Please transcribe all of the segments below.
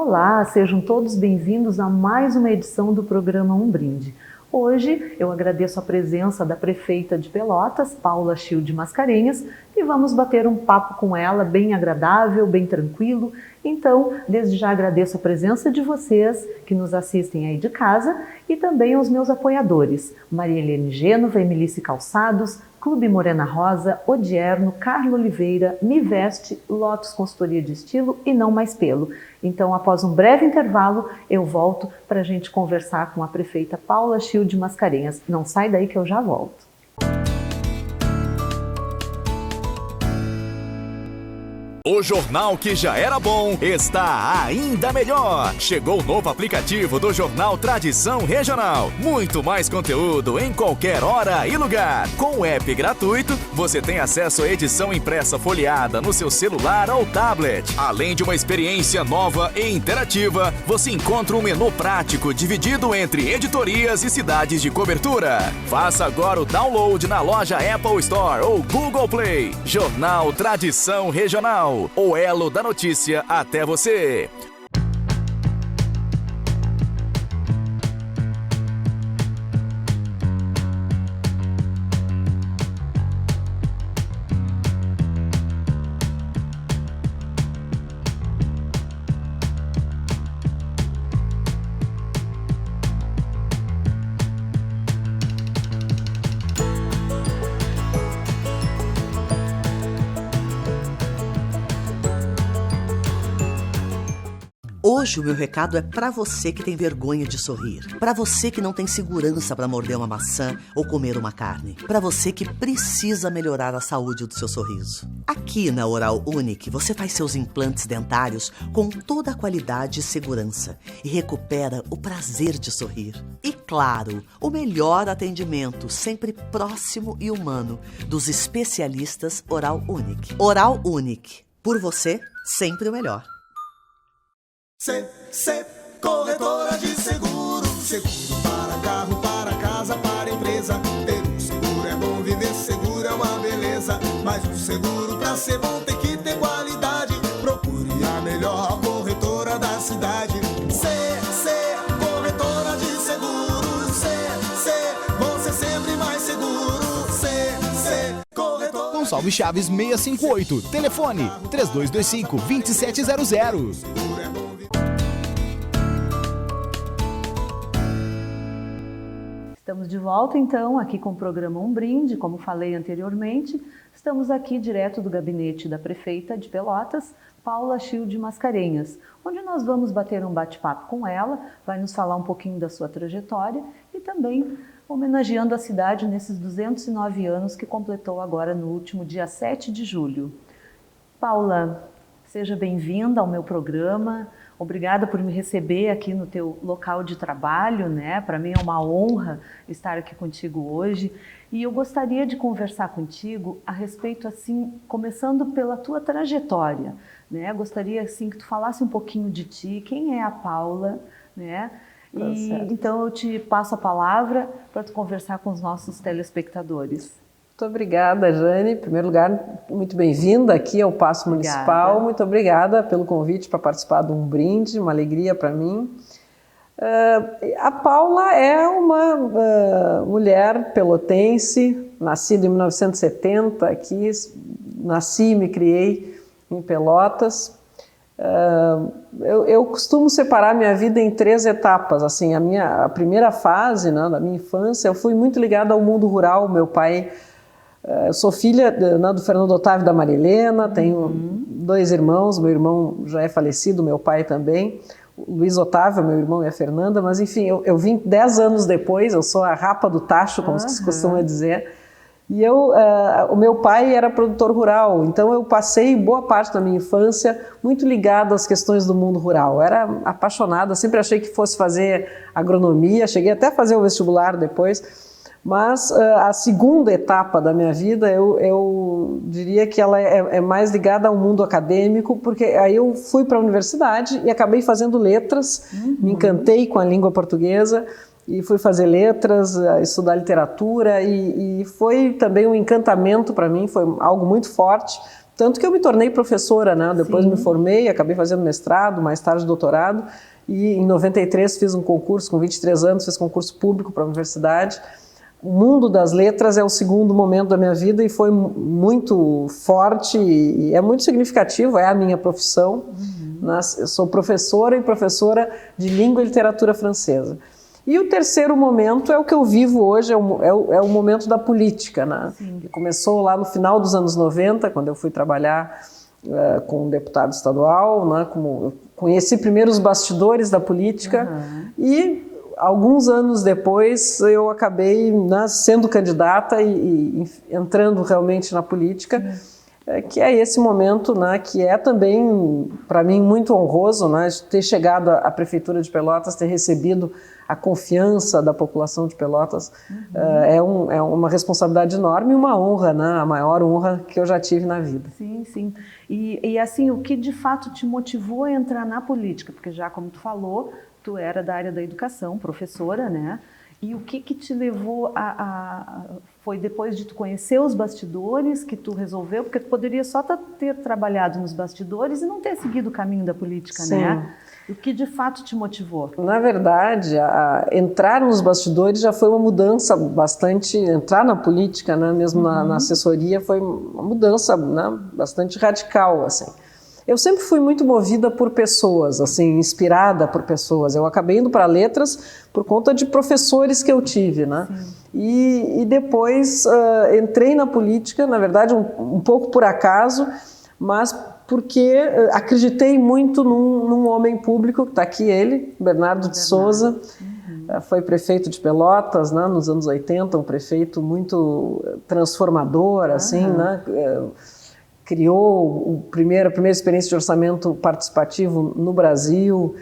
Olá, sejam todos bem-vindos a mais uma edição do programa Um Brinde. Hoje eu agradeço a presença da prefeita de Pelotas, Paula Schilde Mascarenhas, e vamos bater um papo com ela bem agradável, bem tranquilo. Então, desde já agradeço a presença de vocês que nos assistem aí de casa e também aos meus apoiadores, Maria Helene Gênova, Emilice Calçados, Clube Morena Rosa, Odierno, Carlo Oliveira, Me Veste, Lotus Consultoria de Estilo e Não Mais Pelo. Então, após um breve intervalo, eu volto para a gente conversar com a prefeita Paula Schilde Mascarenhas. Não sai daí que eu já volto. O jornal que já era bom está ainda melhor. Chegou o novo aplicativo do Jornal Tradição Regional. Muito mais conteúdo em qualquer hora e lugar. Com o app gratuito, você tem acesso à edição impressa folheada no seu celular ou tablet. Além de uma experiência nova e interativa, você encontra um menu prático dividido entre editorias e cidades de cobertura. Faça agora o download na loja Apple Store ou Google Play. Jornal Tradição Regional. O elo da notícia até você. Hoje o meu recado é para você que tem vergonha de sorrir, para você que não tem segurança para morder uma maçã ou comer uma carne, para você que precisa melhorar a saúde do seu sorriso. Aqui na Oral Unique você faz seus implantes dentários com toda a qualidade e segurança e recupera o prazer de sorrir. E claro, o melhor atendimento, sempre próximo e humano, dos especialistas Oral Unique. Oral Unique, por você, sempre o melhor. CC Corretora de Seguro. Seguro para carro, para casa, para empresa. Ter um seguro é bom, viver seguro é uma beleza. Mas um seguro pra ser bom tem que ter qualidade. Procure a melhor corretora da cidade. CC Corretora de Seguros. CC, você sempre mais seguro. CC Corretora. Gonçalves Chaves 658. Telefone 3225-2700. Estamos de volta, então, aqui com o programa Um Brinde, como falei anteriormente. Estamos aqui direto do gabinete da prefeita de Pelotas, Paula Schilde Mascarenhas, onde nós vamos bater um bate-papo com ela, vai nos falar um pouquinho da sua trajetória e também homenageando a cidade nesses 209 anos que completou agora no último dia 7 de julho. Paula, seja bem-vinda ao meu programa. Obrigada por me receber aqui no teu local de trabalho, né? Para mim é uma honra estar aqui contigo hoje. E eu gostaria de conversar contigo a respeito, assim, começando pela tua trajetória, né? Gostaria, assim, que tu falasse um pouquinho de ti, quem é a Paula, né? E então eu te passo a palavra para tu conversar com os nossos telespectadores. Muito obrigada, Jane. Em primeiro lugar, muito bem-vinda aqui ao Paço Municipal. Muito obrigada pelo convite para participar de Um Brinde, uma alegria para mim. A Paula é uma mulher pelotense, nascida em 1970 aqui, nasci e me criei em Pelotas. Eu costumo separar minha vida em 3 etapas. Assim, a primeira fase, né, da minha infância, eu fui muito ligada ao mundo rural. Meu pai... Eu sou filha do Fernando Otávio e da Maria Helena, tenho 2 irmãos, meu irmão já é falecido, meu pai também, o Luiz Otávio, meu irmão, e a Fernanda, mas enfim, eu vim 10 anos depois, eu sou a rapa do tacho, como se costuma dizer, e o meu pai era produtor rural, então eu passei boa parte da minha infância muito ligada às questões do mundo rural. Eu era apaixonada, sempre achei que fosse fazer agronomia, cheguei até a fazer o vestibular depois. Mas a segunda etapa da minha vida, eu diria que ela é mais ligada ao mundo acadêmico, porque aí eu fui para a universidade e acabei fazendo letras, me encantei com a língua portuguesa e fui fazer letras, estudar literatura e foi também um encantamento para mim, foi algo muito forte. Tanto que eu me tornei professora, né? Depois Sim. me formei, acabei fazendo mestrado, mais tarde doutorado, e em 93 fiz um concurso, com 23 anos, fiz concurso público para a universidade. O mundo das letras é o segundo momento da minha vida e foi muito forte e é muito significativo, é a minha profissão. Eu sou professora e professora de língua e literatura francesa. E o terceiro momento é o que eu vivo hoje, é o momento da política, né? Que começou lá no final dos anos 90, quando eu fui trabalhar com um deputado estadual, né? Eu conheci primeiro os bastidores da política e alguns anos depois eu acabei, né, sendo candidata e entrando realmente na política, que é esse momento, né, que é também para mim muito honroso, né, ter chegado à Prefeitura de Pelotas, ter recebido a confiança da população de Pelotas. É uma responsabilidade enorme e uma honra, né, a maior honra que eu já tive na vida. Sim, sim. E assim, o que de fato te motivou a entrar na política? Porque já como tu falou, tu era da área da educação, professora, né? E o que te levou foi depois de tu conhecer os bastidores que tu resolveu? Porque tu poderia só ter trabalhado nos bastidores e não ter seguido o caminho da política, Sim. né? O que de fato te motivou? Na verdade, entrar nos bastidores já foi uma mudança bastante... Entrar na política, né, mesmo na assessoria, foi uma mudança, né, bastante radical, assim. Eu sempre fui muito movida por pessoas, assim, inspirada por pessoas. Eu acabei indo para letras por conta de professores que eu tive, né? E depois entrei na política, na verdade, um pouco por acaso, mas porque acreditei muito num homem público, que está aqui ele, Bernardo de Souza, foi prefeito de Pelotas, né, nos anos 80, um prefeito muito transformador, assim, né? Criou a primeira experiência de orçamento participativo no Brasil.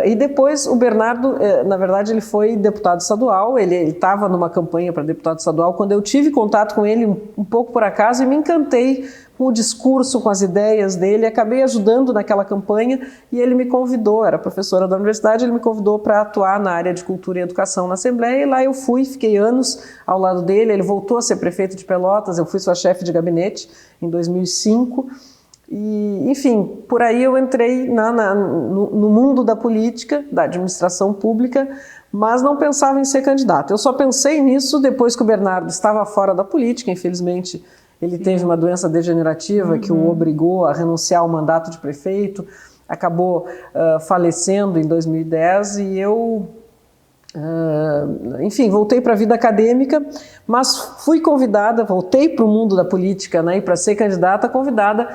E depois o Bernardo, na verdade, ele foi deputado estadual, ele estava numa campanha para deputado estadual, quando eu tive contato com ele um pouco por acaso e me encantei com o discurso, com as ideias dele, acabei ajudando naquela campanha e ele me convidou, era professora da universidade, ele me convidou para atuar na área de cultura e educação na Assembleia e lá eu fui, fiquei anos ao lado dele, ele voltou a ser prefeito de Pelotas, eu fui sua chefe de gabinete em 2005 e, enfim, por aí eu entrei no mundo da política, da administração pública, mas não pensava em ser candidata. Eu só pensei nisso depois que o Bernardo estava fora da política, infelizmente. Ele teve uma doença degenerativa que o obrigou a renunciar ao mandato de prefeito, acabou falecendo em 2010 e eu, enfim, voltei para a vida acadêmica, mas fui convidada, voltei para o mundo da política, né, e para ser candidata, convidada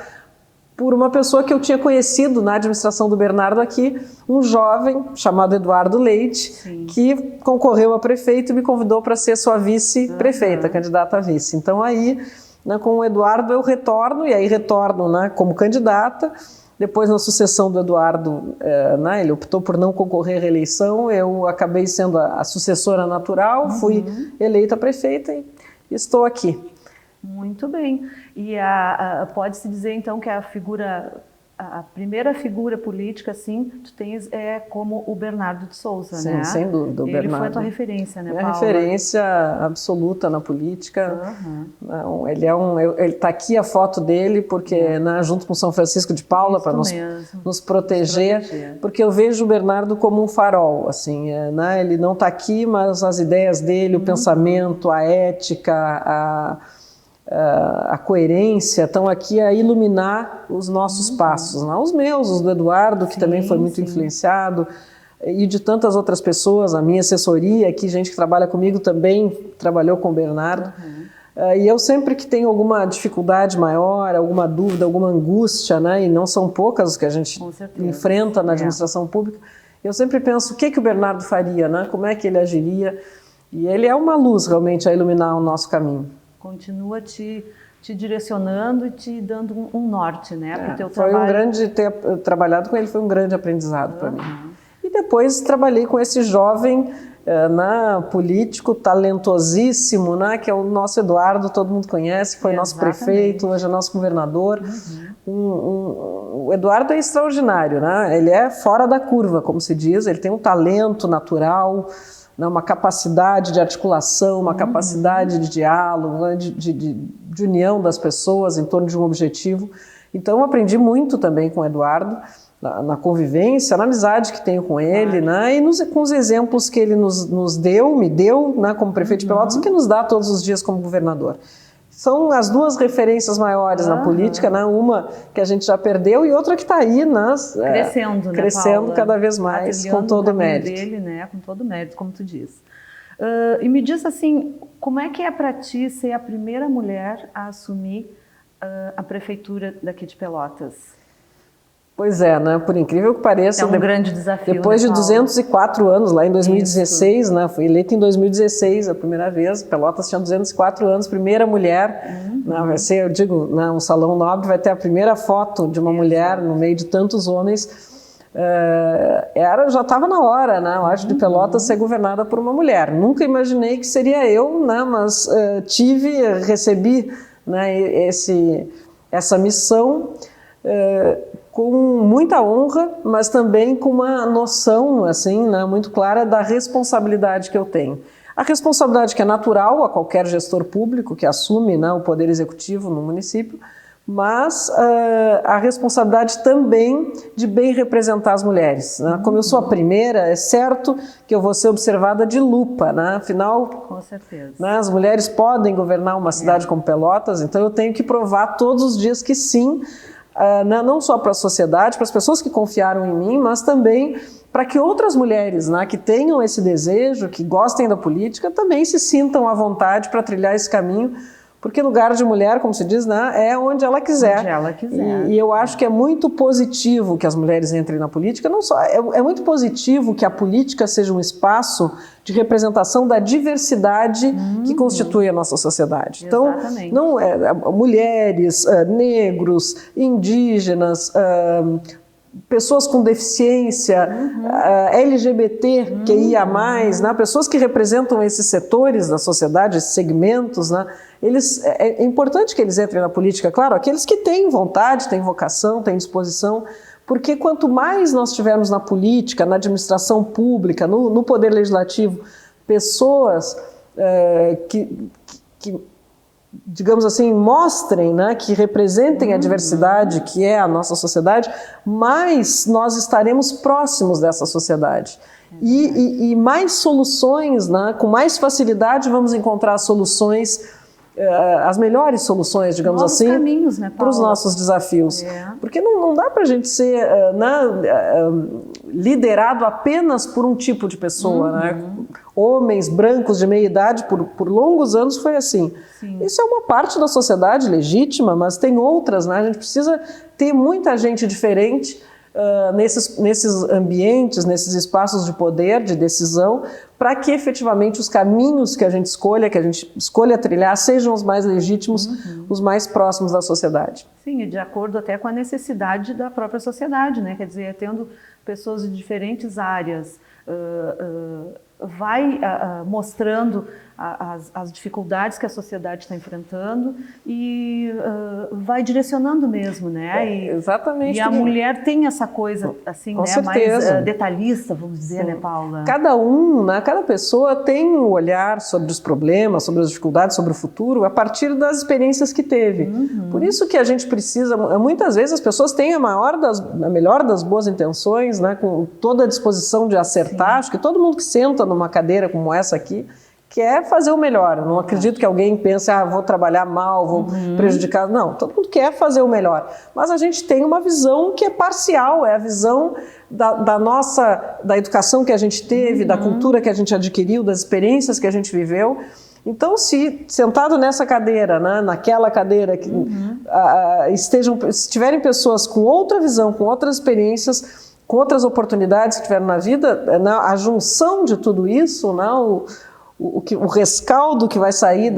por uma pessoa que eu tinha conhecido na administração do Bernardo aqui, um jovem chamado Eduardo Leite, que concorreu a prefeito e me convidou para ser sua vice-prefeita, candidata a vice. Então aí, né, com o Eduardo eu retorno, e aí retorno, né, como candidata. Depois, na sucessão do Eduardo, né, ele optou por não concorrer à reeleição, eu acabei sendo a sucessora natural, fui eleita prefeita e estou aqui. Muito bem. E pode-se dizer, então, que a primeira figura política, assim, tu tens como o Bernardo de Souza, Sim, né? sem dúvida, o Ele Bernardo. foi a tua referência, né, Minha Paula? referência absoluta na política. Não, ele está aqui a foto dele, porque né, junto com São Francisco de Paula, para nos proteger, porque eu vejo o Bernardo como um farol, assim, né? Ele não está aqui, mas as ideias dele, o pensamento, a ética, a coerência estão aqui a iluminar os nossos passos, não os meus, os do Eduardo, que também foi muito influenciado, e de tantas outras pessoas, a minha assessoria aqui, gente que trabalha comigo também trabalhou com o Bernardo. E eu sempre que tenho alguma dificuldade maior, alguma dúvida, alguma angústia, né, e não são poucas as que a gente enfrenta na administração pública, eu sempre penso o que o Bernardo faria, né, como é que ele agiria, e ele é uma luz realmente a iluminar o nosso caminho. Continua te direcionando e te dando um norte, né, para o teu foi trabalho. Ter trabalhado com ele foi um grande aprendizado para mim. E depois trabalhei com esse jovem político talentosíssimo, né, que é o nosso Eduardo, todo mundo conhece, foi nosso prefeito, hoje é nosso governador. O Eduardo é extraordinário, né? Ele é fora da curva, como se diz, ele tem um talento natural, né, uma capacidade de articulação, uma capacidade de diálogo, né, de união das pessoas em torno de um objetivo. Então eu aprendi muito também com o Eduardo, na convivência, na amizade que tenho com ele, né, e com os exemplos que ele me deu, né, como prefeito de Pelotas, e que nos dá todos os dias como governador. São as duas referências maiores na política, né, uma que a gente já perdeu e outra que está aí, né, crescendo, né, cada vez mais, com todo o mérito. Dele, né, com todo o mérito, como tu diz. E me diz assim, como é que é para ti ser a primeira mulher a assumir a prefeitura daqui de Pelotas? Pois é, né? Por incrível que pareça, é um grande desafio. Depois de 204 anos, lá em 2016, né? Fui eleita em 2016 a primeira vez. Pelotas tinha 204 anos, primeira mulher. Né? Vai ser, eu digo, né, um salão nobre, vai ter a primeira foto de uma mulher no meio de tantos homens. Já estava na hora, né? Eu acho, de Pelotas ser governada por uma mulher. Nunca imaginei que seria eu, né? Mas recebi, né, essa missão com muita honra, mas também com uma noção assim, né, muito clara da responsabilidade que eu tenho. A responsabilidade que é natural a qualquer gestor público que assume, né, o poder executivo no município, mas a responsabilidade também de bem representar as mulheres. Né? Como eu sou a primeira, é certo que eu vou ser observada de lupa, né? Afinal, com certeza, né, as mulheres podem governar uma cidade como Pelotas, então eu tenho que provar todos os dias que sim, não só para a sociedade, para as pessoas que confiaram em mim, mas também para que outras mulheres, né, que tenham esse desejo, que gostem da política, também se sintam à vontade para trilhar esse caminho, porque lugar de mulher, como se diz, né, é onde ela quiser. Onde ela quiser. E eu acho que é muito positivo que as mulheres entrem na política, não só, é muito positivo que a política seja um espaço de representação da diversidade que constitui a nossa sociedade. Exatamente. Então, mulheres, negros, indígenas, pessoas com deficiência, LGBT, QIA+, né? Pessoas que representam esses setores da sociedade, esses segmentos, né? É importante que eles entrem na política, claro, aqueles que têm vontade, têm vocação, têm disposição, porque quanto mais nós tivermos na política, na administração pública, no poder legislativo, pessoas que digamos assim, mostrem, né, que representem a diversidade que é a nossa sociedade, mais nós estaremos próximos dessa sociedade. E mais soluções, né, com mais facilidade vamos encontrar soluções, as melhores soluções, digamos novos assim, caminhos, né, para os nossos desafios. Porque não dá para a gente ser liderado apenas por um tipo de pessoa. Né? Homens brancos de meia idade, por longos anos foi assim. Sim. Isso é uma parte da sociedade legítima, mas tem outras. Né? A gente precisa ter muita gente diferente nesses ambientes, nesses espaços de poder, de decisão, para que efetivamente os caminhos que a gente escolha trilhar, sejam os mais legítimos, os mais próximos da sociedade. Sim, e de acordo até com a necessidade da própria sociedade, né? Quer dizer, tendo pessoas de diferentes áreas, vai mostrando as dificuldades que a sociedade está enfrentando e vai direcionando mesmo, né? Exatamente. E a mulher tem essa coisa assim, né, mais detalhista, vamos dizer, né, Paula? Cada pessoa tem um olhar sobre os problemas, sobre as dificuldades, sobre o futuro, a partir das experiências que teve. Por isso que a gente precisa, muitas vezes as pessoas têm a melhor das boas intenções, né, com toda a disposição de acertar. Sim. Acho que todo mundo que senta numa cadeira como essa aqui quer fazer o melhor. Eu não acredito que alguém pense, vou trabalhar mal, vou prejudicar. Não, todo mundo quer fazer o melhor. Mas a gente tem uma visão que é parcial, é a visão da educação que a gente teve, da cultura que a gente adquiriu, das experiências que a gente viveu. Então, se sentado nessa cadeira, né, naquela cadeira, se tiverem pessoas com outra visão, com outras experiências, com outras oportunidades que tiveram na vida, a junção de tudo isso, né, o rescaldo que vai sair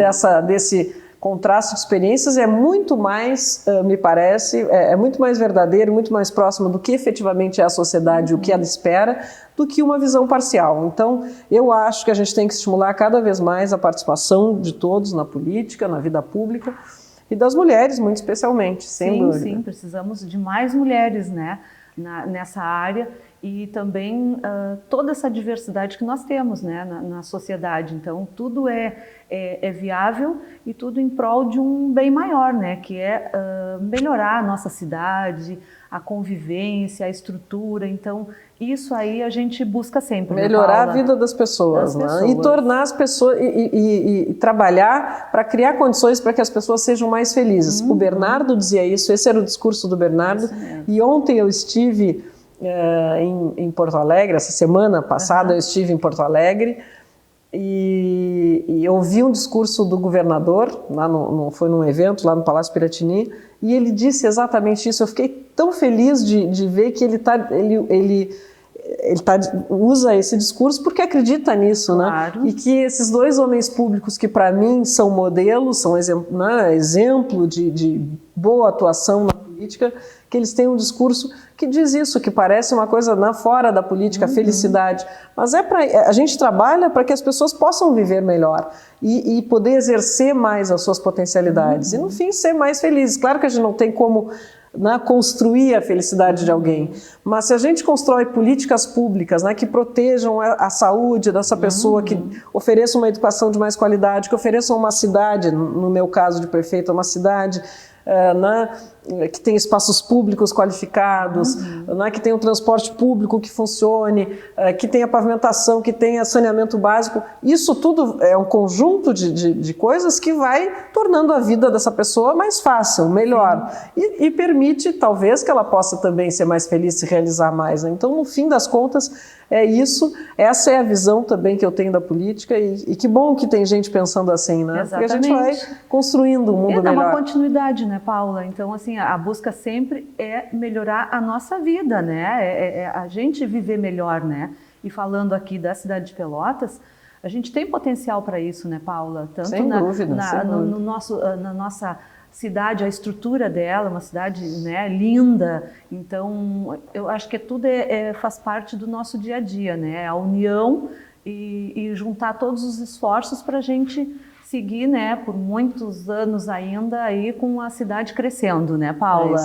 desse contraste de experiências é muito mais, me parece, é muito mais verdadeiro, muito mais próximo do que efetivamente é a sociedade, o que ela espera, do que uma visão parcial. Então, eu acho que a gente tem que estimular cada vez mais a participação de todos na política, na vida pública, e das mulheres, muito especialmente, sem dúvida. Sim, precisamos de mais mulheres, né, nessa área. e também toda essa diversidade que nós temos, né, na sociedade. Então, tudo é viável e tudo em prol de um bem maior, né, que é melhorar a nossa cidade, a convivência, a estrutura. Então, isso aí a gente busca sempre. Melhorar, né, a vida das pessoas, né? E tornar as pessoas, e trabalhar para criar condições para que as pessoas sejam mais felizes. O Bernardo dizia isso, esse era o discurso do Bernardo. E ontem eu estive em Porto Alegre, essa semana passada eu estive em Porto Alegre, e eu ouvi um discurso do governador, foi num evento lá no Palácio Piratini, e ele disse exatamente isso. Eu fiquei tão feliz de ver que ele usa esse discurso porque acredita nisso, claro. Né? E que esses dois homens públicos que para mim são modelos, são exemplo de boa atuação na política, que eles têm um discurso que diz isso, que parece uma coisa fora da política, felicidade, mas a gente trabalha para que as pessoas possam viver melhor e poder exercer mais as suas potencialidades e no fim ser mais felizes. Claro que a gente não tem como construir a felicidade de alguém, mas se a gente constrói políticas públicas que protejam a saúde dessa pessoa, que ofereçam uma educação de mais qualidade, que ofereçam uma cidade, no meu caso de prefeito, uma cidade que tem espaços públicos qualificados, que tem um transporte público que funcione, que tenha pavimentação, que tenha saneamento básico. Isso tudo é um conjunto de coisas que vai tornando a vida dessa pessoa mais fácil, melhor. E permite, talvez, que ela possa também ser mais feliz, se realizar mais. Né? Então, no fim das contas, é isso. Essa é a visão também que eu tenho da política e que bom que tem gente pensando assim, né? Exatamente. Porque a gente vai construindo um mundo melhor. É uma continuidade, né, Paula? Então, assim, a busca sempre é melhorar a nossa vida, né? É a gente viver melhor, né? E falando aqui da cidade de Pelotas, a gente tem potencial para isso, né, Paula? Tanto sem dúvida. Na nossa cidade, a estrutura dela, uma cidade, né, linda. Então, eu acho que tudo faz parte do nosso dia a dia, né? A união e juntar todos os esforços para a gente seguir, né, por muitos anos ainda aí com a cidade crescendo, né, Paula?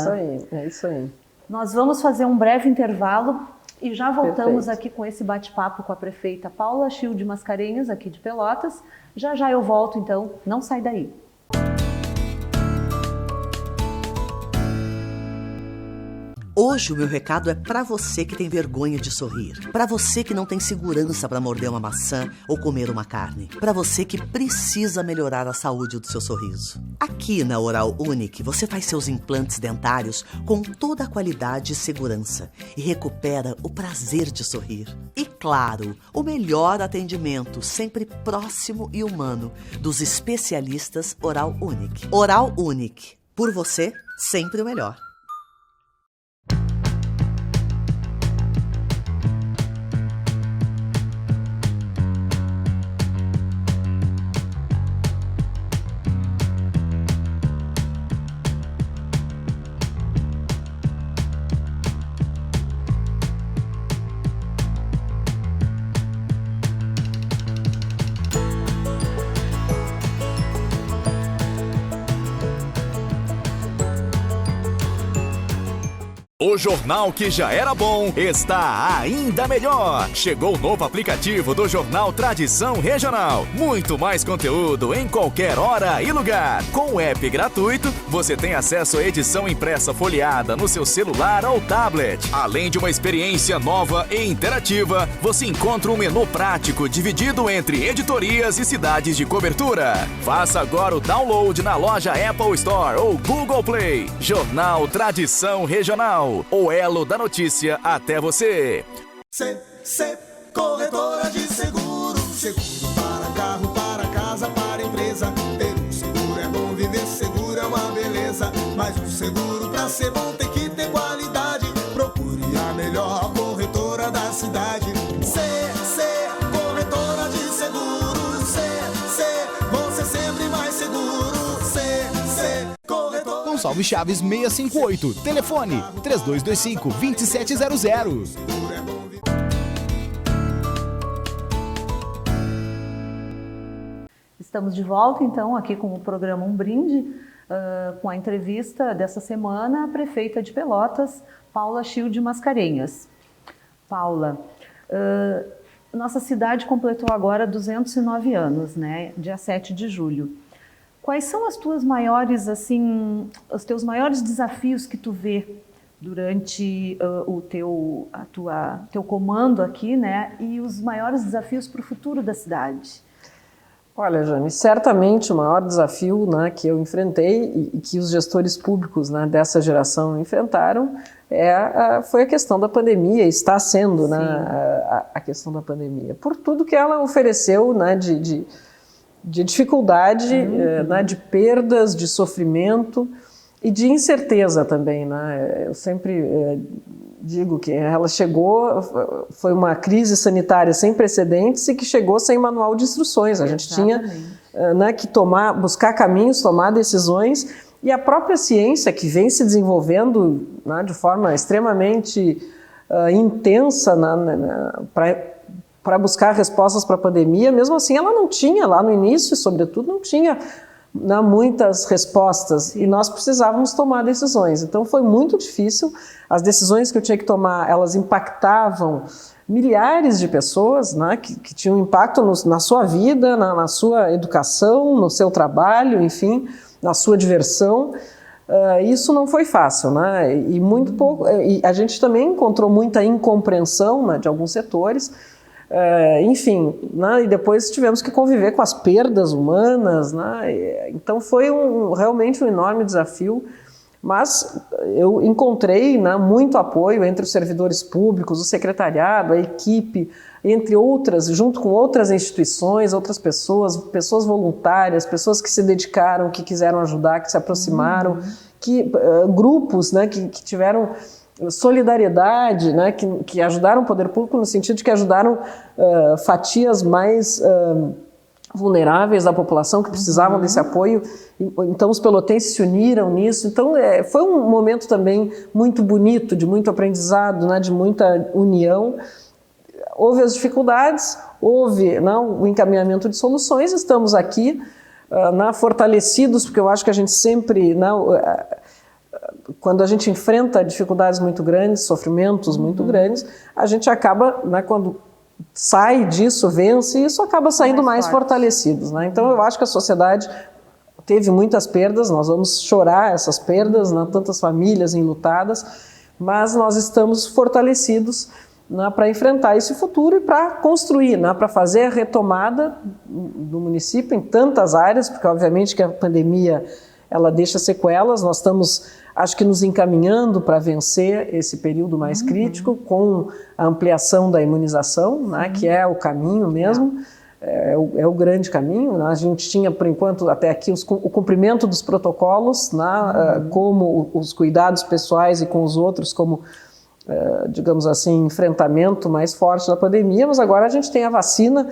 É isso aí. Nós vamos fazer um breve intervalo e já voltamos Perfeito. aqui com esse bate-papo com a prefeita Paula Schil de Mascarenhas, aqui de Pelotas. Já eu volto, então, não sai daí. Hoje o meu recado é para você que tem vergonha de sorrir, para você que não tem segurança para morder uma maçã ou comer uma carne, para você que precisa melhorar a saúde do seu sorriso. Aqui na Oral Unique você faz seus implantes dentários com toda a qualidade e segurança e recupera o prazer de sorrir. E claro, o melhor atendimento, sempre próximo e humano, dos especialistas Oral Unique. Oral Unique, por você, sempre o melhor. O jornal que já era bom está ainda melhor. Chegou o novo aplicativo do Jornal Tradição Regional. Muito mais conteúdo em qualquer hora e lugar. Com o app gratuito, você tem acesso à edição impressa folheada no seu celular ou tablet. Além de uma experiência nova e interativa, você encontra um menu prático dividido entre editorias e cidades de cobertura. Faça agora o download na loja Apple Store ou Google Play. Jornal Tradição Regional. O elo da notícia até você. CC Corretora de Seguro. Seguro para carro, para casa, para empresa. Ter um seguro é bom, viver seguro é uma beleza. Mas um seguro pra ser bom tem que ter qualidade. Procure a melhor corretora da cidade. CC Corretora de Seguro. CC, você sempre mais seguro. CC Corretora. Gonçalves Chaves 658. Telefone 3225-2700. Estamos de volta, então, aqui com o programa Um Brinde, com a entrevista dessa semana à prefeita de Pelotas, Paula Schil de Mascarenhas. Paula, nossa cidade completou agora 209 anos, né? Dia 7 de julho. Quais são as tuas maiores, assim, os teus maiores desafios que tu vê durante o teu comando aqui, né? E os maiores desafios para o futuro da cidade? Olha, Jane, certamente o maior desafio, né, que eu enfrentei e que os gestores públicos, né, dessa geração enfrentaram foi a questão da pandemia, está sendo, né, a questão da pandemia, por tudo que ela ofereceu, né, de dificuldade, né, de perdas, de sofrimento e de incerteza também, né? Eu sempre digo que ela chegou, foi uma crise sanitária sem precedentes e que chegou sem manual de instruções. A gente tinha, né, que buscar caminhos, tomar decisões, e a própria ciência que vem se desenvolvendo, né, de forma extremamente intensa para buscar respostas para a pandemia, mesmo assim ela não tinha, lá no início, sobretudo, não tinha muitas respostas, e nós precisávamos tomar decisões. Então foi muito difícil. As decisões que eu tinha que tomar, elas impactavam milhares de pessoas, né, que tinham impacto na sua vida, na sua educação, no seu trabalho, enfim, na sua diversão. Isso não foi fácil, né? E muito pouco. E a gente também encontrou muita incompreensão, né, de alguns setores. Enfim, né, e depois tivemos que conviver com as perdas humanas, né, então foi realmente um enorme desafio, mas eu encontrei, né, muito apoio entre os servidores públicos, o secretariado, a equipe, entre outras, junto com outras instituições, outras pessoas voluntárias, pessoas que se dedicaram, que quiseram ajudar, que se aproximaram, grupos, né, que tiveram solidariedade, né, que ajudaram o poder público no sentido de que ajudaram fatias mais vulneráveis da população que precisavam desse apoio. Então os pelotenses se uniram nisso. Então foi um momento também muito bonito, de muito aprendizado, né, de muita união. Houve as dificuldades, houve, né, o encaminhamento de soluções. Estamos aqui fortalecidos, porque eu acho que a gente sempre, né, quando a gente enfrenta dificuldades muito grandes, sofrimentos muito grandes, a gente acaba, né, quando sai disso, vence, isso acaba saindo mais fortalecidos, né? Então eu acho que a sociedade teve muitas perdas, nós vamos chorar essas perdas, né, tantas famílias enlutadas, mas nós estamos fortalecidos, né, para enfrentar esse futuro e para construir, né, para fazer a retomada do município em tantas áreas, porque obviamente que a pandemia ela deixa sequelas. Nós estamos, acho que, nos encaminhando para vencer esse período mais crítico com a ampliação da imunização, né, que é o caminho mesmo, é o grande caminho, né? A gente tinha, por enquanto, até aqui, o cumprimento dos protocolos, né, como os cuidados pessoais e com os outros, como, digamos assim, enfrentamento mais forte da pandemia, mas agora a gente tem a vacina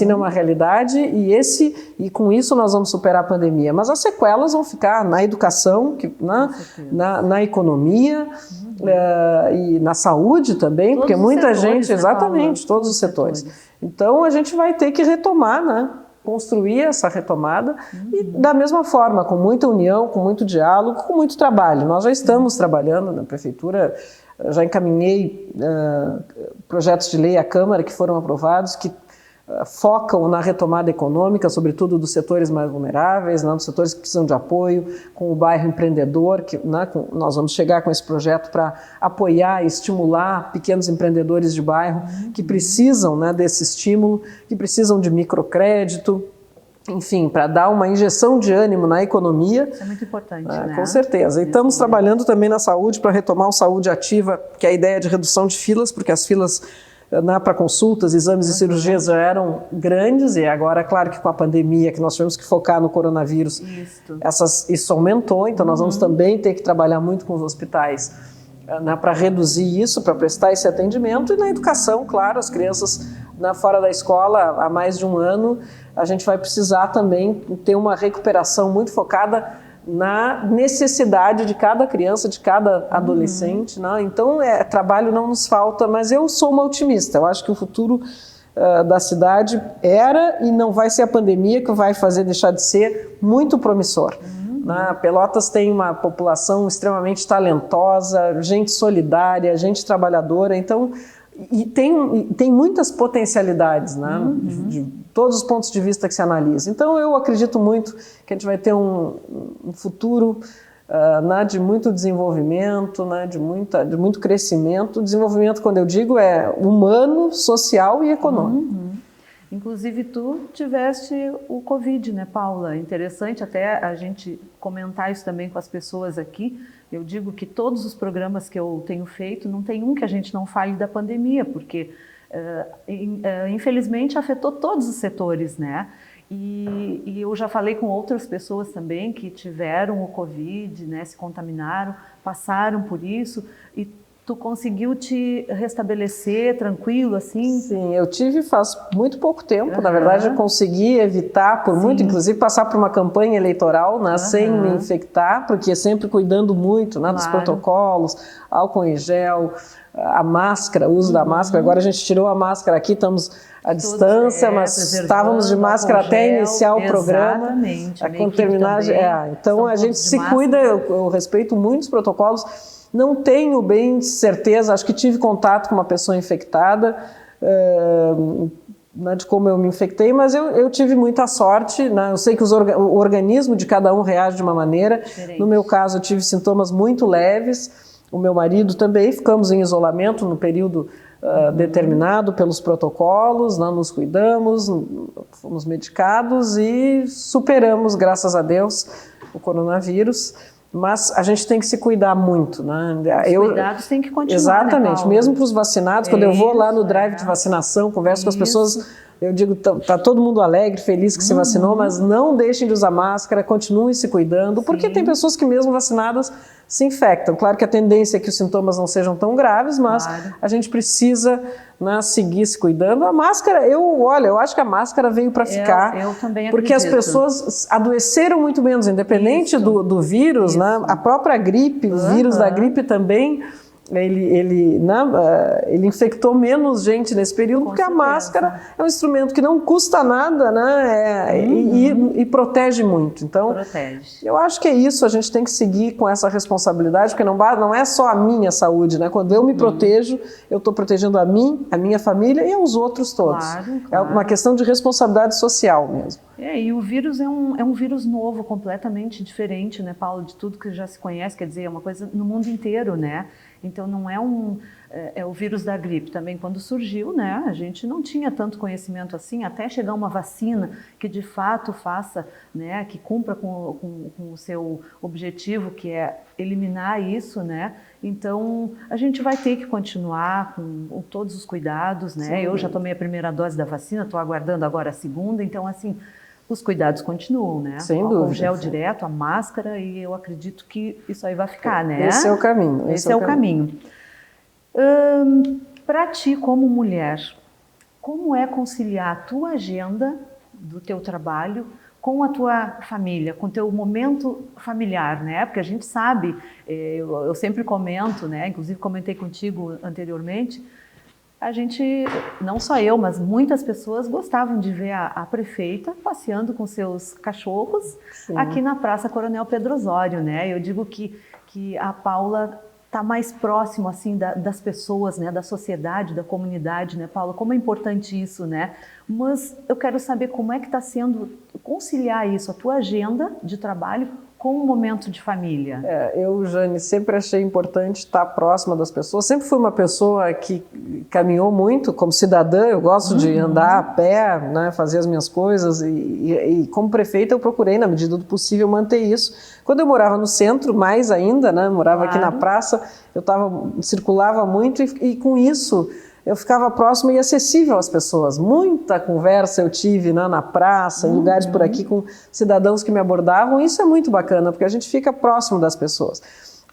é uma realidade e com isso nós vamos superar a pandemia. Mas as sequelas vão ficar na educação, na economia e na saúde também, todos porque muita gente, exatamente, todos os setores. Então a gente vai ter que retomar, né? Construir essa retomada e da mesma forma, com muita união, com muito diálogo, com muito trabalho. Nós já estamos trabalhando na prefeitura, já encaminhei projetos de lei à Câmara que foram aprovados, que focam na retomada econômica, sobretudo dos setores mais vulneráveis, né, dos setores que precisam de apoio, com o bairro empreendedor, que, né, nós vamos chegar com esse projeto para apoiar e estimular pequenos empreendedores de bairro que precisam, né, desse estímulo, que precisam de microcrédito, enfim, para dar uma injeção de ânimo na economia. Isso é muito importante, né? Com certeza. E estamos trabalhando também na saúde para retomar o saúde ativa, que é a ideia de redução de filas, porque as filas para consultas, exames e cirurgias já eram grandes, e agora, claro que com a pandemia, que nós tivemos que focar no coronavírus, isso aumentou, então nós vamos também ter que trabalhar muito com os hospitais, né, para reduzir isso, para prestar esse atendimento. E na educação, claro, as crianças fora da escola há mais de um ano, a gente vai precisar também ter uma recuperação muito focada na necessidade de cada criança, de cada adolescente, né? Então trabalho não nos falta, mas eu sou uma otimista. Eu acho que o futuro da cidade era e não vai ser a pandemia que vai fazer deixar de ser muito promissor. Né? Pelotas tem uma população extremamente talentosa, gente solidária, gente trabalhadora, então E tem muitas potencialidades, né? De todos os pontos de vista que se analisa. Então, eu acredito muito que a gente vai ter um futuro de muito desenvolvimento, de muito crescimento. Desenvolvimento, quando eu digo, é humano, social e econômico. Inclusive, tu tiveste o Covid, né, Paula? Interessante até a gente comentar isso também com as pessoas aqui. Eu digo que todos os programas que eu tenho feito, não tem um que a gente não fale da pandemia, porque, infelizmente, afetou todos os setores, né? E eu já falei com outras pessoas também que tiveram o Covid, né, se contaminaram, passaram por isso, e tu conseguiu te restabelecer tranquilo, assim? Sim, eu tive faz muito pouco tempo. Na verdade, eu consegui evitar por muito, inclusive passar por uma campanha eleitoral, né, sem me infectar, porque sempre cuidando muito, né, dos protocolos, álcool em gel, a máscara, o uso da máscara. Agora a gente tirou a máscara aqui, estamos à distância, mas estávamos de máscara até iniciar o programa. Exatamente. Quando terminar, então a gente se cuida, eu respeito muitos protocolos. Não tenho bem certeza, acho que tive contato com uma pessoa infectada, de como eu me infectei, mas eu tive muita sorte, né? Eu sei que o organismo de cada um reage de uma maneira. Diferente. No meu caso, eu tive sintomas muito leves, o meu marido também, ficamos em isolamento no período determinado pelos protocolos, nos cuidamos, fomos medicados e superamos, graças a Deus, o coronavírus. Mas a gente tem que se cuidar muito, né? Os cuidados têm que continuar. Exatamente, né, mesmo para os vacinados, quando eu vou lá no drive de vacinação, converso com as pessoas, eu digo, tá todo mundo alegre, feliz que se vacinou, mas não deixem de usar máscara, continuem se cuidando, porque tem pessoas que mesmo vacinadas se infectam. Claro que a tendência é que os sintomas não sejam tão graves, mas a gente precisa, né, seguir se cuidando. A máscara, eu acho que a máscara veio para ficar. Eu também acredito. Porque as pessoas adoeceram muito menos, independente do vírus, né? A própria gripe, o vírus da gripe também, ele infectou menos gente nesse período, porque a máscara é um instrumento que não custa nada, né? E protege muito. Então, eu acho que é isso, a gente tem que seguir com essa responsabilidade, porque não é só a minha saúde, né? Quando eu me protejo, eu estou protegendo a mim, a minha família e aos outros todos. Claro. É uma questão de responsabilidade social mesmo. E o vírus é um vírus novo, completamente diferente, né, Paulo, de tudo que já se conhece, quer dizer, é uma coisa no mundo inteiro, né? Então não é o vírus da gripe também, quando surgiu, né, a gente não tinha tanto conhecimento assim, até chegar uma vacina que de fato faça, né, que cumpra com o seu objetivo, que é eliminar isso, né? Então a gente vai ter que continuar com todos os cuidados, né? Sim. Eu já tomei a primeira dose da vacina, estou aguardando agora a segunda, então assim, os cuidados continuam, né? Sem dúvida. O gel direto, a máscara, e eu acredito que isso aí vai ficar, né? Esse é o caminho. Esse é o caminho. Para ti, como mulher, como é conciliar a tua agenda do teu trabalho com a tua família, com o teu momento familiar, né? Porque a gente sabe, eu sempre comento, né? Inclusive comentei contigo anteriormente, a gente, não só eu, mas muitas pessoas gostavam de ver a prefeita passeando com seus cachorros aqui na Praça Coronel Pedro Osório, né? Eu digo que a Paula está mais próximo, assim, das pessoas, né? Da sociedade, da comunidade, né, Paula? Como é importante isso, né? Mas eu quero saber como é que está sendo conciliar isso, a tua agenda de trabalho com o momento de família. Eu, Jane, sempre achei importante estar próxima das pessoas. Sempre fui uma pessoa que caminhou muito como cidadã. Eu gosto de andar a pé, né, fazer as minhas coisas. E como prefeita eu procurei, na medida do possível, manter isso. Quando eu morava no centro, mais ainda, né, morava aqui na praça, eu circulava muito e com isso eu ficava próximo e acessível às pessoas. Muita conversa eu tive, né, na praça, em lugares por aqui com cidadãos que me abordavam. Isso é muito bacana, porque a gente fica próximo das pessoas.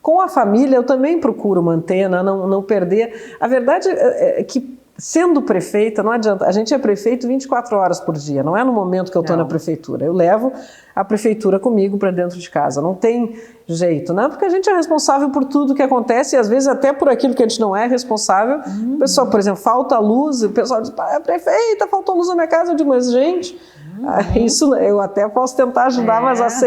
Com a família eu também procuro manter, né, não perder. A verdade é que, sendo prefeita, não adianta, a gente é prefeito 24 horas por dia, não é no momento que eu estou na prefeitura. Eu levo a prefeitura comigo para dentro de casa, não tem jeito, né? Porque a gente é responsável por tudo que acontece e às vezes até por aquilo que a gente não é responsável. O pessoal, por exemplo, falta luz, o pessoal diz, prefeita, faltou luz na minha casa. Eu digo, mas gente, Isso eu até posso tentar ajudar, mas a CE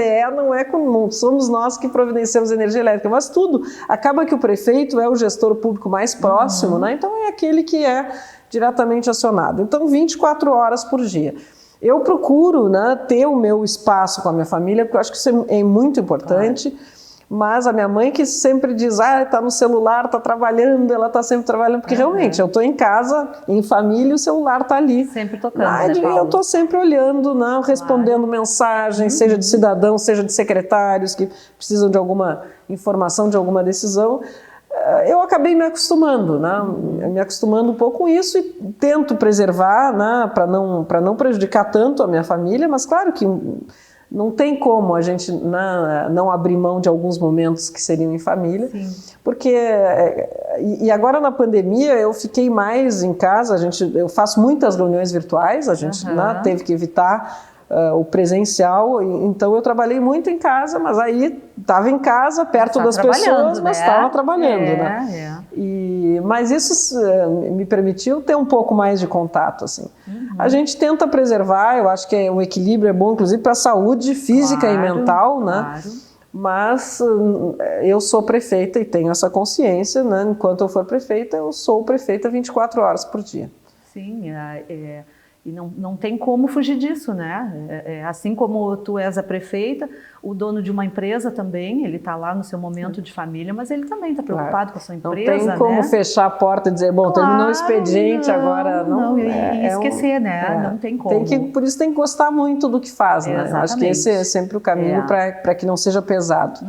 não somos nós que providenciamos energia elétrica, mas tudo. Acaba que o prefeito é o gestor público mais próximo, né? Então é aquele que é diretamente acionado. Então 24 horas por dia. Eu procuro, né, ter o meu espaço com a minha família, porque eu acho que isso é muito importante. Claro. Mas a minha mãe que sempre diz, tá no celular, tá trabalhando, ela tá sempre trabalhando, porque realmente eu tô em casa, em família, o celular tá ali. Sempre tocando, eu tô sempre olhando, né, respondendo mensagens, seja de cidadãos, seja de secretários que precisam de alguma informação, de alguma decisão. Eu acabei me acostumando, né, me acostumando um pouco com isso e tento preservar, né, para não prejudicar tanto a minha família, mas claro que não tem como a gente não abrir mão de alguns momentos que seriam em família. Sim. Porque, e agora na pandemia eu fiquei mais em casa, eu faço muitas reuniões virtuais, a gente teve que evitar o presencial, então eu trabalhei muito em casa, mas aí estava em casa, perto das pessoas, mas estava trabalhando, né? Mas isso me permitiu ter um pouco mais de contato, assim. A gente tenta preservar, eu acho que um equilíbrio é bom, inclusive para a saúde física e mental, né? Claro. Mas eu sou prefeita e tenho essa consciência, né? Enquanto eu for prefeita, eu sou prefeita 24 horas por dia. Sim, e não tem como fugir disso, né? Assim como tu és a prefeita, o dono de uma empresa também, ele está lá no seu momento de família, mas ele também está preocupado com a sua empresa, não tem como fechar a porta e dizer, terminou o expediente, agora não. E esquecer, né? Não tem como. Por isso tem que gostar muito do que faz, né? Eu acho que esse é sempre o caminho para que não seja pesado.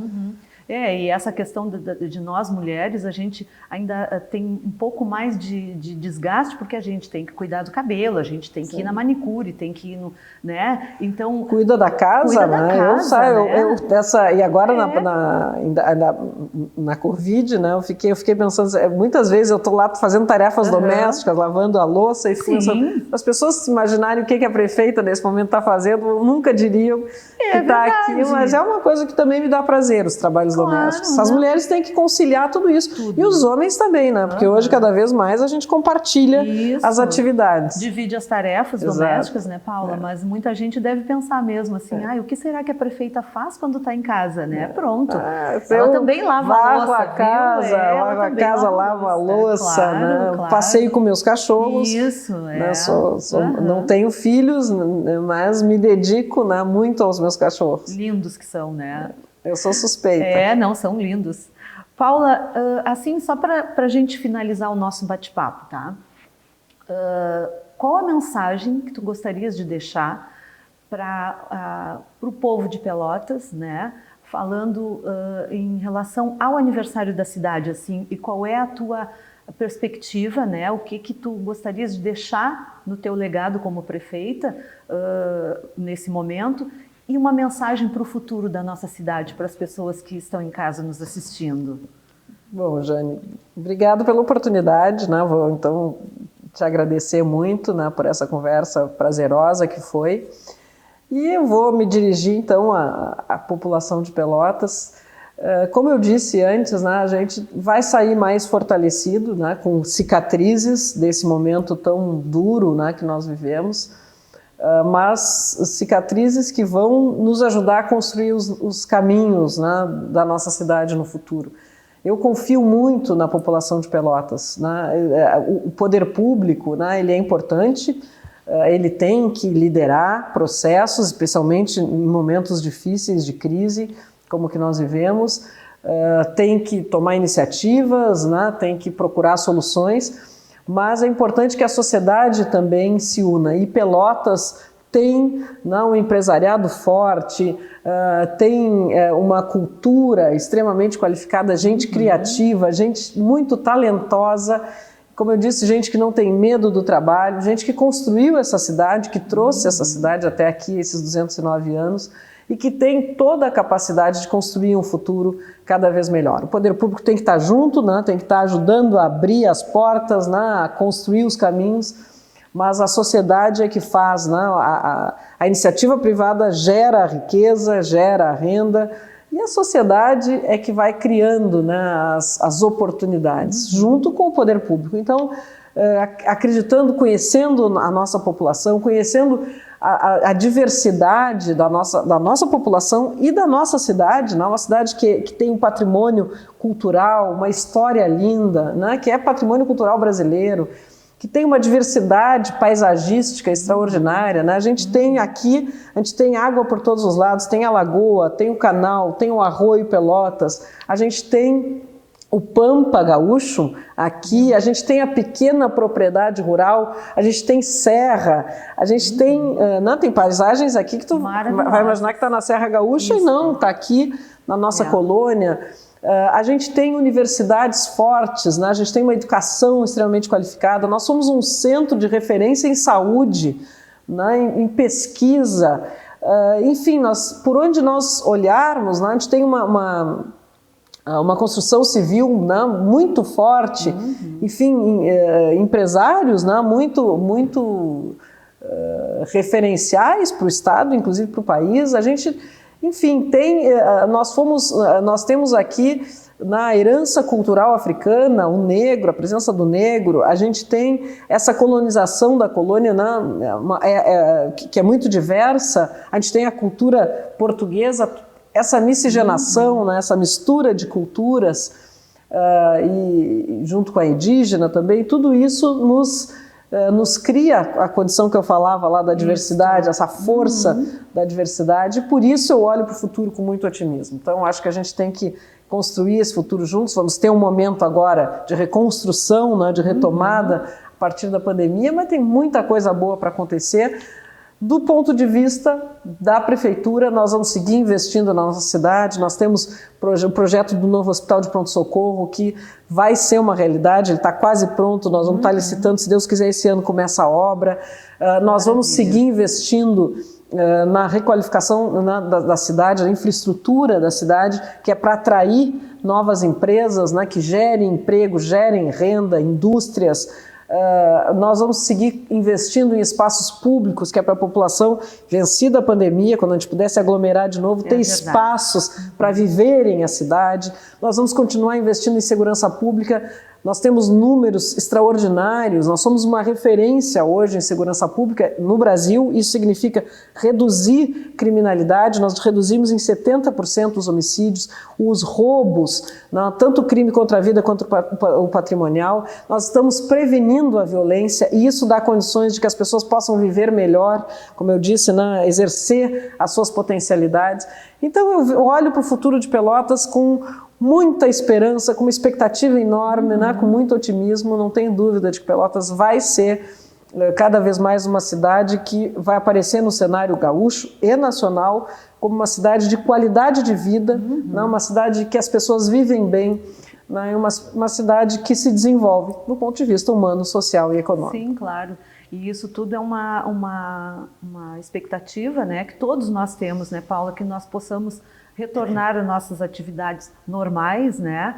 E essa questão de nós mulheres, a gente ainda tem um pouco mais de desgaste, porque a gente tem que cuidar do cabelo, a gente tem que ir na manicure, tem que ir no, né? Então cuida da casa, né? E agora na Covid, né? Eu fiquei pensando, muitas vezes eu estou lá fazendo tarefas domésticas, lavando a louça e fico pensando, as pessoas se imaginarem o que a prefeita nesse momento está fazendo, nunca diriam que está aqui, mas é uma coisa que também me dá prazer, os trabalhos domésticos. As mulheres têm que conciliar tudo isso. E os homens também, né? Porque hoje, cada vez mais, a gente compartilha as atividades. Divide as tarefas domésticas, né, Paula? Mas muita gente deve pensar mesmo assim, o que será que a prefeita faz quando está em casa, né? Pronto. Ela também lava a louça, lava a casa, lava a louça, né? Claro. Passeio com meus cachorros. Isso, né? Não tenho filhos, mas me dedico, né, muito aos meus cachorros. Lindos que são, né? Eu sou suspeita. Não, são lindos. Paula, assim, só para a gente finalizar o nosso bate-papo, tá? Qual a mensagem que tu gostarias de deixar para o povo de Pelotas, né? Falando em relação ao aniversário da cidade, assim, e qual é a tua perspectiva, né? O que tu gostarias de deixar no teu legado como prefeita nesse momento? E uma mensagem para o futuro da nossa cidade, para as pessoas que estão em casa nos assistindo. Bom, Jane, obrigado pela oportunidade, né? Vou então te agradecer muito, né, por essa conversa prazerosa que foi. E eu vou me dirigir então à população de Pelotas. Como eu disse antes, né, a gente vai sair mais fortalecido, né, com cicatrizes desse momento tão duro, né, que nós vivemos. Mas cicatrizes que vão nos ajudar a construir os caminhos, né, da nossa cidade no futuro. Eu confio muito na população de Pelotas, né? O poder público, né, ele é importante, ele tem que liderar processos, especialmente em momentos difíceis de crise, como o que nós vivemos, tem que tomar iniciativas, né, tem que procurar soluções. Mas é importante que a sociedade também se una, e Pelotas tem um empresariado forte, tem uma cultura extremamente qualificada, gente criativa, gente muito talentosa, como eu disse, gente que não tem medo do trabalho, gente que construiu essa cidade, que trouxe essa cidade até aqui, esses 209 anos, e que tem toda a capacidade de construir um futuro cada vez melhor. O poder público tem que estar junto, né? Tem que estar ajudando a abrir as portas, né? A construir os caminhos, mas a sociedade é que faz, né? A iniciativa privada gera riqueza, gera renda, e a sociedade é que vai criando, né, as oportunidades, junto com o poder público. Então, acreditando, conhecendo a nossa população, conhecendo a diversidade da nossa população e da nossa cidade, né? Uma cidade que tem um patrimônio cultural, uma história linda, né? Que é patrimônio cultural brasileiro, que tem uma diversidade paisagística extraordinária, né? A gente tem água por todos os lados, tem a lagoa, tem o canal, tem o Arroio Pelotas, a gente tem o Pampa Gaúcho aqui, a gente tem a pequena propriedade rural, a gente tem serra, a gente tem paisagens aqui que tu vai imaginar que está na Serra Gaúcha. Isso. E não, está aqui na nossa colônia. A gente tem universidades fortes, né? A gente tem uma educação extremamente qualificada, nós somos um centro de referência em saúde, né? Em pesquisa, enfim, por onde nós olharmos, né? A gente tem uma construção civil, né, muito forte, enfim, empresários, né, muito referenciais para o Estado, inclusive para o país. A gente, enfim, nós temos aqui na herança cultural africana o negro, a presença do negro. A gente tem essa colonização da colônia, né, que é muito diversa. A gente tem a cultura portuguesa, essa miscigenação, né, essa mistura de culturas, e junto com a indígena também, tudo isso nos cria a condição que eu falava lá da diversidade, essa força da diversidade, e por isso eu olho para o futuro com muito otimismo. Então acho que a gente tem que construir esse futuro juntos. Vamos ter um momento agora de reconstrução, né, de retomada a partir da pandemia, mas tem muita coisa boa para acontecer. Do ponto de vista da prefeitura, nós vamos seguir investindo na nossa cidade. Nós temos o projeto do novo hospital de pronto-socorro, que vai ser uma realidade, ele está quase pronto, nós vamos estar licitando, se Deus quiser, esse ano começa a obra. Nós vamos seguir investindo na requalificação da cidade, na infraestrutura da cidade, que é para atrair novas empresas, né, que gerem emprego, gerem renda, indústrias. Nós vamos seguir investindo em espaços públicos, que é para a população vencida a pandemia, quando a gente pudesse aglomerar de novo, ter espaços para viverem a cidade. Nós vamos continuar investindo em segurança pública. Nós temos números extraordinários, nós somos uma referência hoje em segurança pública no Brasil. Isso significa reduzir criminalidade. Nós reduzimos em 70% os homicídios, os roubos, tanto o crime contra a vida quanto o patrimonial. Nós estamos prevenindo a violência, e isso dá condições de que as pessoas possam viver melhor, como eu disse, exercer as suas potencialidades. Então eu olho para o futuro de Pelotas com muita esperança, com uma expectativa enorme, né, com muito otimismo. Não tenho dúvida de que Pelotas vai ser cada vez mais uma cidade que vai aparecer no cenário gaúcho e nacional como uma cidade de qualidade de vida, né, uma cidade que as pessoas vivem bem, né, uma cidade que se desenvolve do ponto de vista humano, social e econômico. Sim, claro. E isso tudo é uma expectativa, né, que todos nós temos, né, Paula, que nós possamos retornar às nossas atividades normais, né?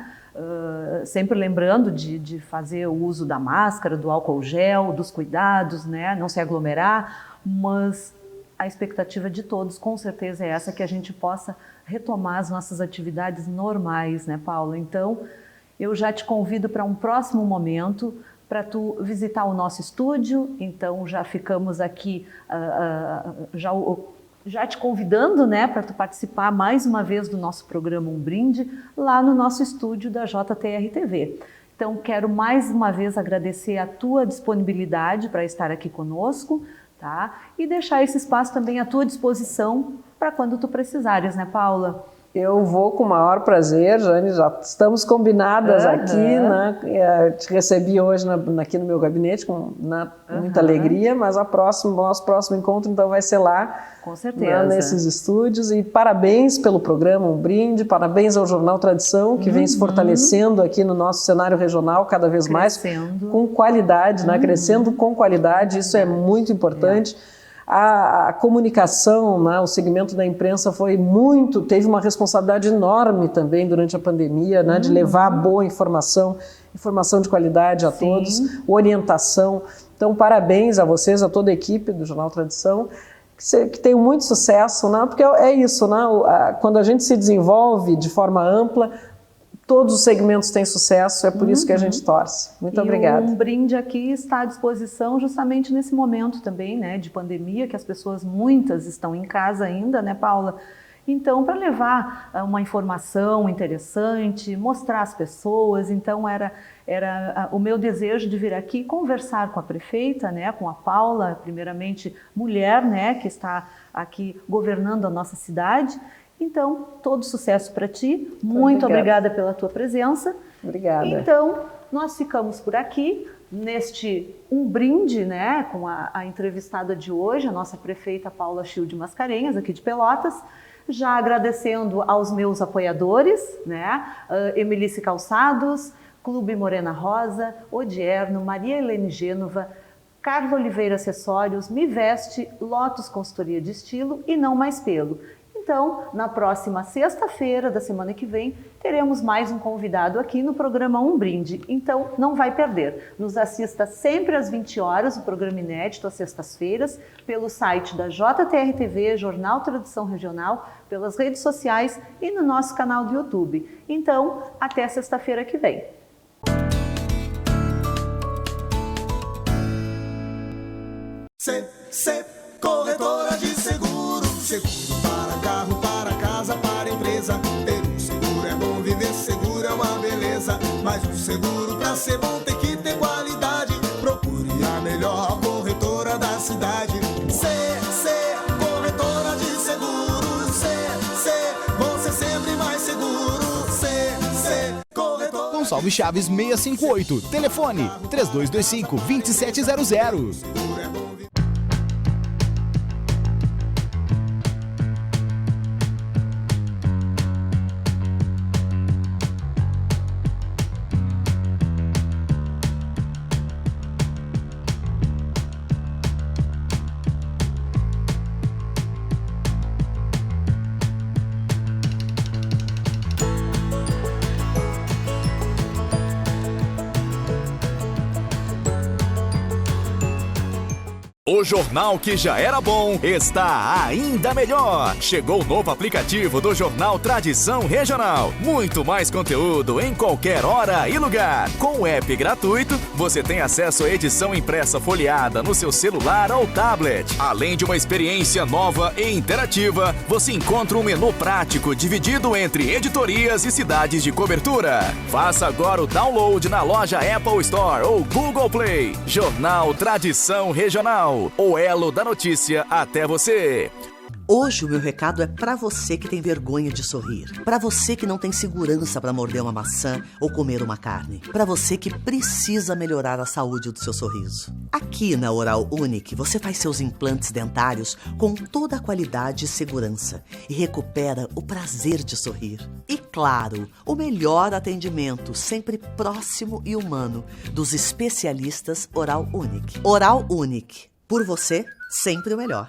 Sempre lembrando de fazer o uso da máscara, do álcool gel, dos cuidados, né? Não se aglomerar, mas a expectativa de todos, com certeza, é essa, que a gente possa retomar as nossas atividades normais, né, Paula? Então, eu já te convido para um próximo momento, para tu visitar o nosso estúdio. Então, já ficamos aqui, já te convidando, né, para tu participar mais uma vez do nosso programa Um Brinde, lá no nosso estúdio da JTR TV. Então, quero mais uma vez agradecer a tua disponibilidade para estar aqui conosco, tá? E deixar esse espaço também à tua disposição para quando tu precisares, né, Paula? Eu vou com o maior prazer, Jane, já estamos combinadas aqui, né? Te recebi hoje aqui no meu gabinete com muita alegria, mas o nosso próximo encontro então vai ser lá, com certeza, nesses estúdios. E parabéns pelo programa Um Brinde, parabéns ao Jornal Tradição, que vem se fortalecendo aqui no nosso cenário regional cada vez mais, com qualidade, né? Crescendo com qualidade, isso é muito importante. A comunicação, né, o segmento da imprensa teve uma responsabilidade enorme também durante a pandemia, né, de levar boa informação de qualidade a todos, orientação. Então, parabéns a vocês, a toda a equipe do Jornal Tradição, que tenham muito sucesso, né, porque é isso, né, quando a gente se desenvolve de forma ampla, todos os segmentos têm sucesso, é por isso que a gente torce. Muito obrigada. Um brinde aqui está à disposição justamente nesse momento também, né, de pandemia, que as pessoas, muitas, estão em casa ainda, né, Paula? Então, para levar uma informação interessante, mostrar às pessoas, então era o meu desejo de vir aqui conversar com a prefeita, né, com a Paula, primeiramente mulher, né, que está aqui governando a nossa cidade. Então, todo sucesso para ti. Muito obrigada pela tua presença. Obrigada. Então, nós ficamos por aqui neste um brinde, né, com a entrevistada de hoje, a nossa prefeita Paula Schill de Mascarenhas, aqui de Pelotas. Já agradecendo aos meus apoiadores, né, Emilice Calçados, Clube Morena Rosa, Odierno, Maria Helene Gênova, Carlos Oliveira Acessórios, Me Veste, Lotus Consultoria de Estilo e Não Mais Pelo. Então, na próxima sexta-feira da semana que vem, teremos mais um convidado aqui no programa Um Brinde. Então, não vai perder. Nos assista sempre às 20 horas, o programa inédito às sextas-feiras, pelo site da JTR-TV, Jornal Tradição Regional, pelas redes sociais e no nosso canal do YouTube. Então, até sexta-feira que vem. Corretora de seguro, seguro para carro, para casa, para empresa. Ter um seguro é bom, viver seguro é uma beleza. Mas um seguro pra ser bom tem que ter qualidade. Procure a melhor corretora da cidade. Corretora de seguros. Vão ser sempre mais seguro. Corretora. Gonçalves Chaves 658. Telefone 3225-2700. Seguro é bom. O jornal que já era bom está ainda melhor. Chegou o novo aplicativo do Jornal Tradição Regional. Muito mais conteúdo em qualquer hora e lugar. Com o app gratuito, você tem acesso à edição impressa folheada no seu celular ou tablet. Além de uma experiência nova e interativa, você encontra um menu prático dividido entre editorias e cidades de cobertura. Faça agora o download na loja Apple Store ou Google Play. Jornal Tradição Regional. O elo da notícia até você. Hoje o meu recado é pra você que tem vergonha de sorrir, pra você que não tem segurança pra morder uma maçã ou comer uma carne, pra você que precisa melhorar a saúde do seu sorriso. Aqui na Oral Unique você faz seus implantes dentários com toda a qualidade e segurança e recupera o prazer de sorrir. E claro, o melhor atendimento, sempre próximo e humano, dos especialistas Oral Unique. Oral Unique. Por você, sempre o melhor.